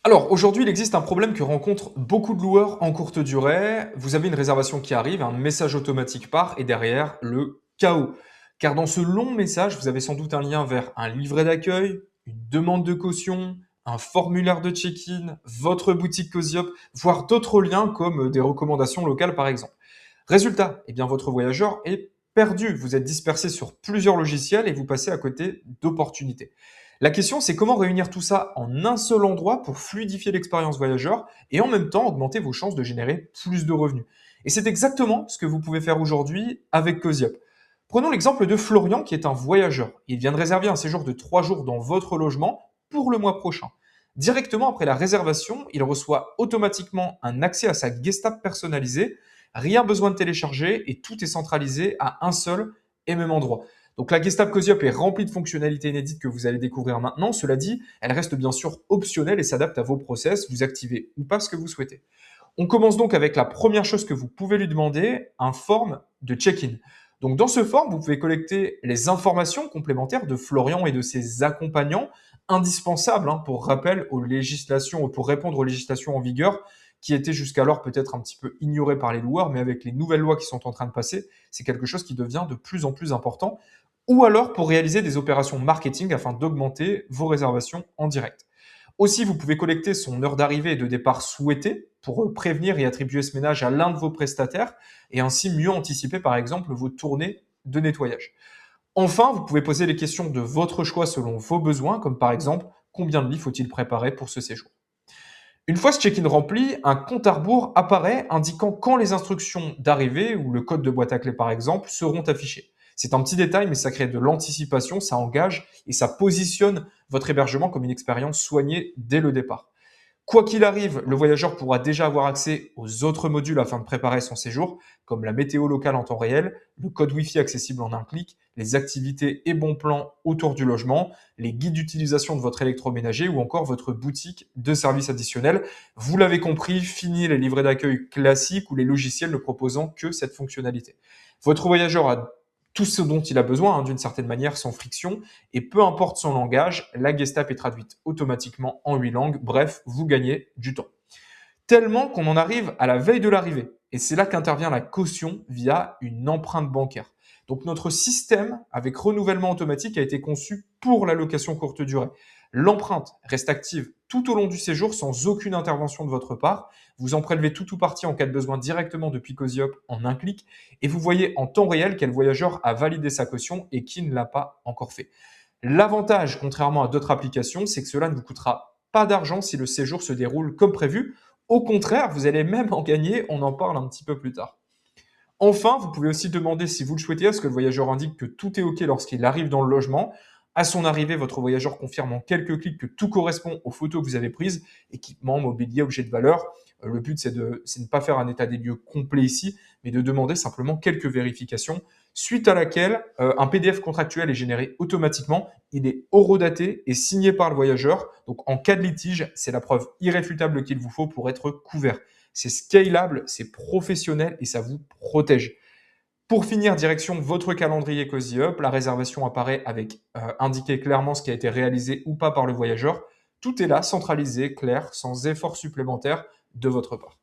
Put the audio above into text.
Alors, aujourd'hui, il existe un problème que rencontrent beaucoup de loueurs en courte durée. Vous avez une réservation qui arrive, un message automatique part et derrière, le chaos. Car dans ce long message, vous avez sans doute un lien vers un livret d'accueil, une demande de caution, un formulaire de check-in, votre boutique CozyUp, voire d'autres liens comme des recommandations locales par exemple. Résultat, eh bien, votre voyageur est perdu. Vous êtes dispersé sur plusieurs logiciels et vous passez à côté d'opportunités. La question, c'est comment réunir tout ça en un seul endroit pour fluidifier l'expérience voyageur et en même temps augmenter vos chances de générer plus de revenus. Et c'est exactement ce que vous pouvez faire aujourd'hui avec CozyUp. Prenons l'exemple de Florian qui est un voyageur. Il vient de réserver un séjour de 3 jours dans votre logement pour le mois prochain. Directement après la réservation, il reçoit automatiquement un accès à sa Gestap personnalisée. Rien besoin de télécharger et tout est centralisé à un seul et même endroit. Donc la Gestap CozyUp est remplie de fonctionnalités inédites que vous allez découvrir maintenant. Cela dit, elle reste bien sûr optionnelle et s'adapte à vos process. Vous activez ou pas ce que vous souhaitez. On commence donc avec la première chose que vous pouvez lui demander, un form de check-in. Donc dans ce form, vous pouvez collecter les informations complémentaires de Florian et de ses accompagnants, indispensables pour rappel aux législations, pour répondre aux législations en vigueur, qui étaient jusqu'alors peut-être un petit peu ignorées par les loueurs, mais avec les nouvelles lois qui sont en train de passer, c'est quelque chose qui devient de plus en plus important, ou alors pour réaliser des opérations marketing afin d'augmenter vos réservations en direct. Aussi, vous pouvez collecter son heure d'arrivée et de départ souhaitée pour prévenir et attribuer ce ménage à l'un de vos prestataires et ainsi mieux anticiper par exemple vos tournées de nettoyage. Enfin, vous pouvez poser les questions de votre choix selon vos besoins, comme par exemple combien de lits faut-il préparer pour ce séjour. Une fois ce check-in rempli, un compte à rebours apparaît indiquant quand les instructions d'arrivée ou le code de boîte à clé par exemple seront affichés. C'est un petit détail, mais ça crée de l'anticipation, ça engage et ça positionne votre hébergement comme une expérience soignée dès le départ. Quoi qu'il arrive, le voyageur pourra déjà avoir accès aux autres modules afin de préparer son séjour, comme la météo locale en temps réel, le code Wi-Fi accessible en un clic, les activités et bons plans autour du logement, les guides d'utilisation de votre électroménager ou encore votre boutique de services additionnels. Vous l'avez compris, fini les livrets d'accueil classiques ou les logiciels ne proposant que cette fonctionnalité. Votre voyageur a tout ce dont il a besoin, d'une certaine manière, sans friction, et peu importe son langage, la Gestap est traduite automatiquement en 8 langues. Bref, vous gagnez du temps. Tellement qu'on en arrive à la veille de l'arrivée. Et c'est là qu'intervient la caution via une empreinte bancaire. Donc notre système avec renouvellement automatique a été conçu pour la location courte durée. L'empreinte reste active tout au long du séjour sans aucune intervention de votre part. Vous en prélevez tout ou partie en cas de besoin directement depuis CozyUp en un clic et vous voyez en temps réel quel voyageur a validé sa caution et qui ne l'a pas encore fait. L'avantage, contrairement à d'autres applications, c'est que cela ne vous coûtera pas d'argent si le séjour se déroule comme prévu. Au contraire, vous allez même en gagner, on en parle un petit peu plus tard. Enfin, vous pouvez aussi demander, si vous le souhaitez, à ce que le voyageur indique que tout est OK lorsqu'il arrive dans le logement. À son arrivée, votre voyageur confirme en quelques clics que tout correspond aux photos que vous avez prises, équipement, mobilier, objet de valeur. Le but, c'est de ne pas faire un état des lieux complet ici, mais de demander simplement quelques vérifications, suite à laquelle un PDF contractuel est généré automatiquement. Il est horodaté et signé par le voyageur. Donc, en cas de litige, c'est la preuve irréfutable qu'il vous faut pour être couvert. C'est scalable, c'est professionnel et ça vous protège. Pour finir, direction votre calendrier CozyUp, la réservation apparaît avec indiqué clairement ce qui a été réalisé ou pas par le voyageur. Tout est là, centralisé, clair, sans effort supplémentaire de votre part.